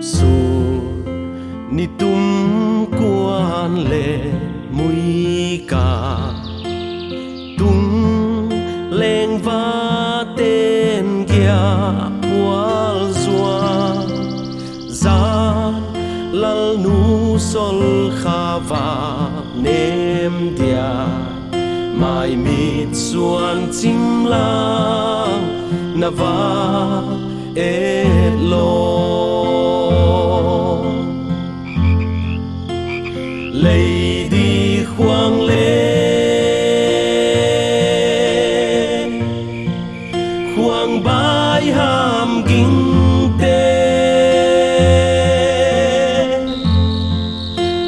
su ni tum quan le mui ka tung leng va tên kia qual zua zan lal nu sol khava nem dia mai mit suan chim lang na va et lo lấy đi khoang lên khoang bãi hàm kinh tế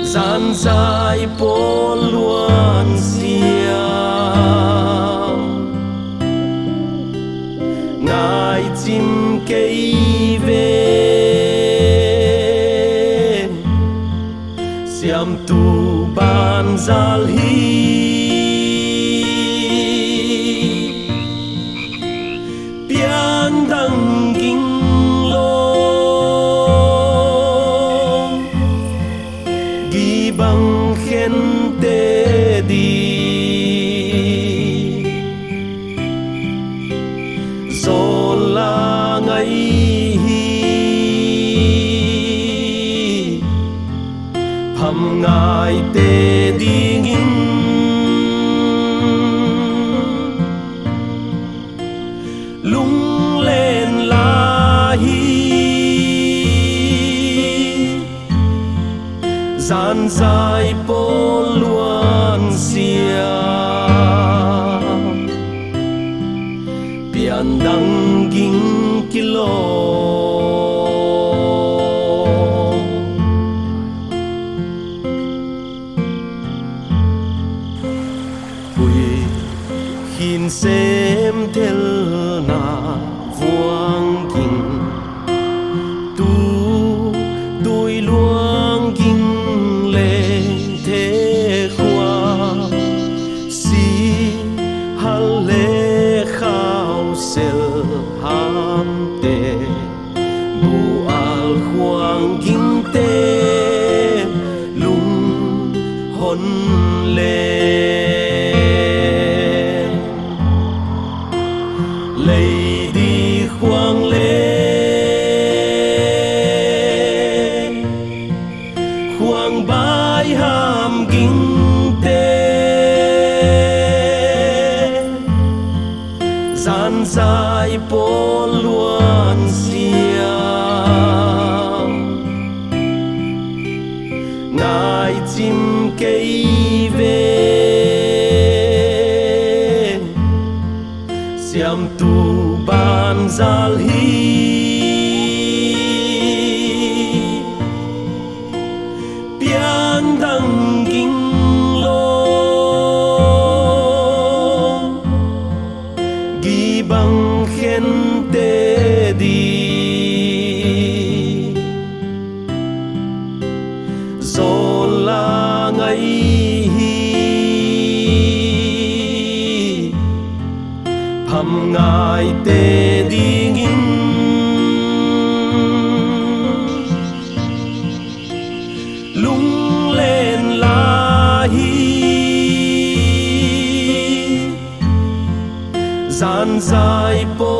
gian dài phố luan xiêm ngài chim cây về xiêm tu ban zal hi pian dang ging lo gi bang khen te đi zo la ngai hầm ngài tê đi nghìn lung lên la hi gian dài phố luan xiêm pian dang ging kilo hin xem tel na vuang kinh tu đôi luang kinh lên thế khoa si hal lê khao sel ham te bu al khoang kinh te lung hon lên lấy đi khoang lên khoang bãi hàm kinh tế gian dài phố luan xiêm ngài chim cây về xiêm tu ban zal hi pian dang ging lo gi bang khen te đi zo la ngai hầm ngài tê đi nghìn lung lên la hi gian dài phố